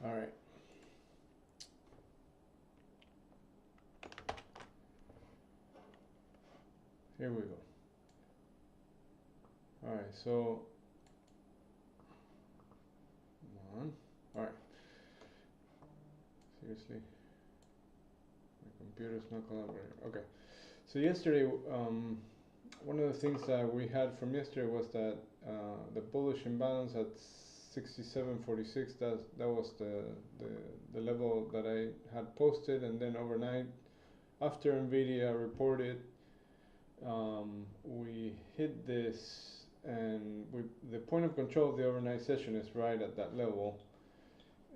All right. Here we go. All right, so come on. All right. Seriously, my computer's not collaborating. Okay. So yesterday, one of the things that we had from yesterday was that the bullish imbalance at 67.46. That was the level that I had posted, and then overnight, after Nvidia reported, we hit this, and the point of control of the overnight session is right at that level.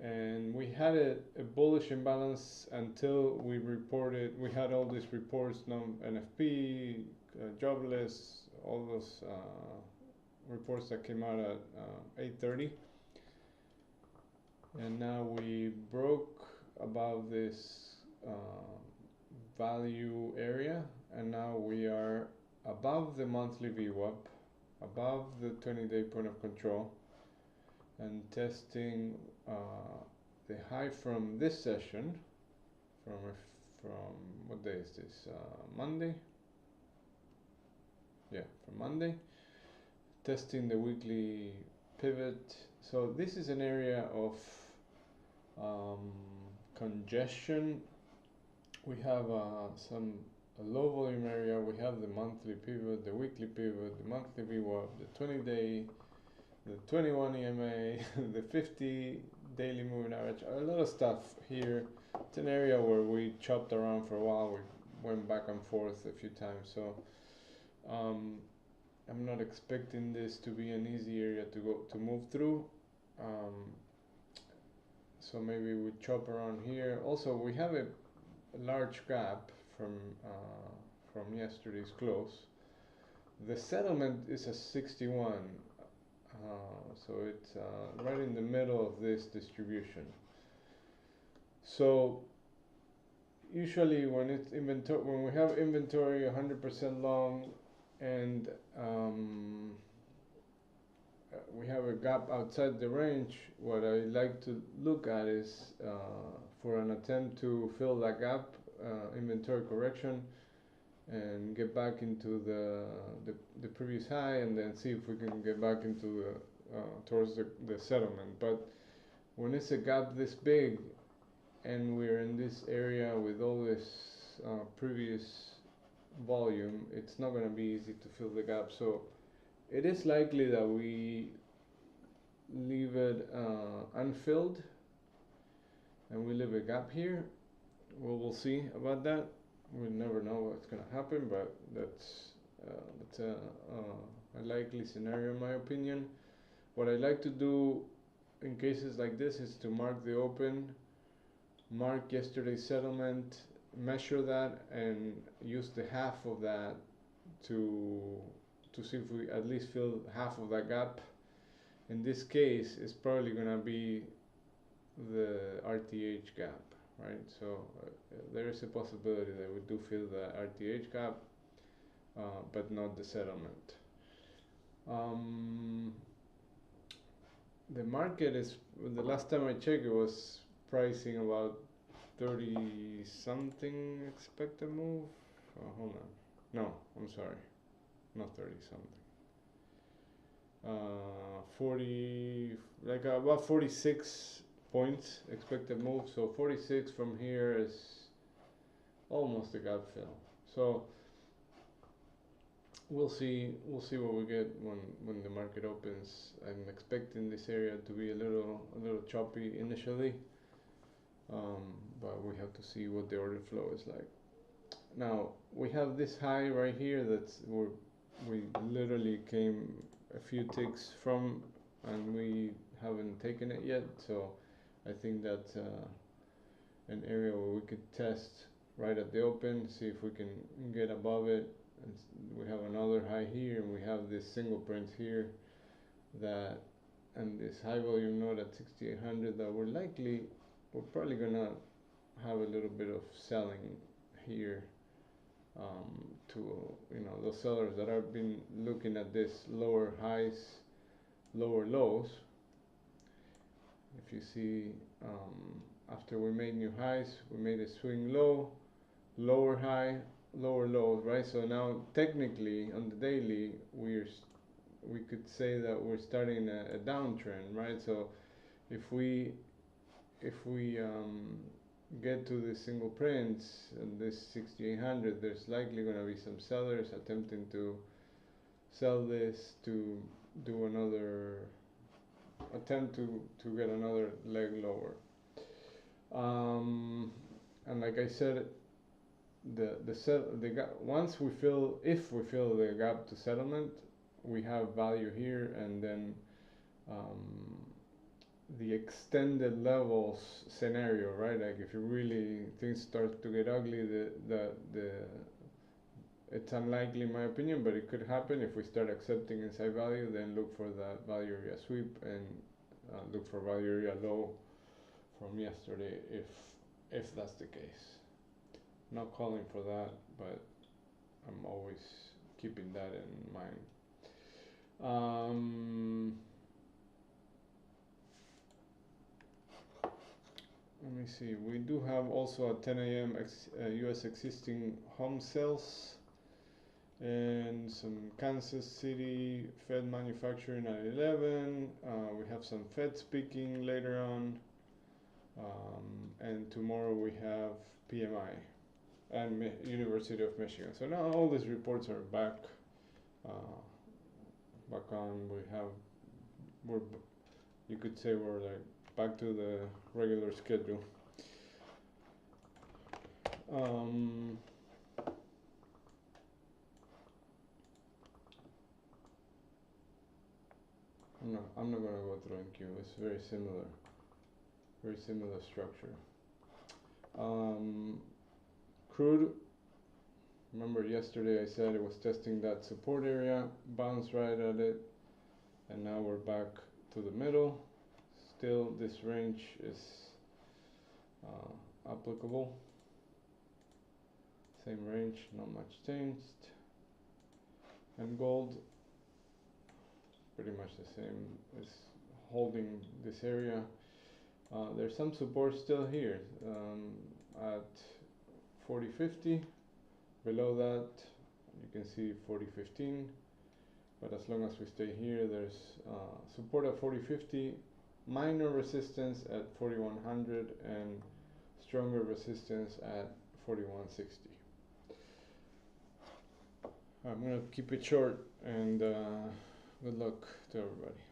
And we had a bullish imbalance until we reported. We had all these reports, NFP, jobless, all those reports that came out at 8:30. And now we broke above this value area, and now we are above the monthly VWAP, above the 20-day point of control, and testing the high from this session, from what day is this? Monday. Yeah, from Monday. Testing the weekly pivot. So this is an area of congestion. We have a low volume area. We have the monthly pivot, the weekly pivot, the monthly VWAP, the 20-day, the 21 EMA, the 50 daily moving average, a lot of stuff here. It's an area where we chopped around for a while. We went back and forth a few times. So I'm not expecting this to be an easy area to move through. So maybe we chop around here. Also, we have a large gap from yesterday's close. The settlement is a 61, so it's right in the middle of this distribution. So usually when it's when we have inventory 100% long, and we have a gap outside the range, what I like to look at is for an attempt to fill that gap, inventory correction, and get back into the previous high, and then see if we can get back into towards the settlement. But when it's a gap this big, and we're in this area with all this previous volume, it's not going to be easy to fill the gap. So it is likely that we leave it unfilled, and we leave a gap here. Well, we'll see about that. We never know what's going to happen, but that's a likely scenario in my opinion. What I like to do in cases like this is to mark the open, mark yesterday's settlement, measure that, and use the half of that to see if we at least fill half of that gap. In this case, it's probably going to be the RTH gap, right? So there is a possibility that we do fill the RTH gap, but not the settlement. The market is, the last time I checked, it was pricing about 30 something expected move. Oh, hold on. No, I'm sorry. Not 30 something. 40, like about 46 points expected move. So 46 from here is almost a gap fill. So we'll see what we get when the market opens. I'm expecting this area to be a little choppy initially, but we have to see what the order flow is like. Now we have this high right here that's where we literally came a few ticks from, and we haven't taken it yet. So I think that's an area where we could test right at the open, see if we can get above it. And we have another high here, and we have this single print here, that, and this high volume node at 6800 that we're probably gonna have a little bit of selling here, to, you know, those sellers that have been looking at this lower highs, lower lows. if you see, after we made new highs, we made a swing low, lower high, lower low, right? So now technically on the daily, we could say that we're starting a downtrend, right? So if we get to the single prints and this 6800, there's likely going to be some sellers attempting to sell this to do another attempt to get another leg lower. And like I said, once we fill, if we fill the gap to settlement, we have value here, and then the extended levels scenario, right? Like if you really things start to get ugly, it's unlikely in my opinion, but it could happen if we start accepting inside value. Then look for that value area sweep and look for value area low from yesterday if that's the case. Not calling for that, but I'm always keeping that in mind. Let me see. We do have also at 10 a.m. U.S. existing home sales and some Kansas City Fed manufacturing at 11. We have some Fed speaking later on, and tomorrow we have PMI and University of Michigan. So now all these reports are back on. You could say we're like back to the regular schedule. I'm not gonna go through NQ. It's very similar structure. Crude. Remember yesterday I said it was testing that support area, bounced right at it, and now we're back to the middle. Still, this range is applicable. Same range, not much changed. And gold, pretty much the same, is holding this area. There's some support still here at 40.50. Below that, you can see 40.15. But as long as we stay here, there's support at 40.50, minor resistance at 4100, and stronger resistance at 4160. I'm gonna keep it short, and good luck to everybody.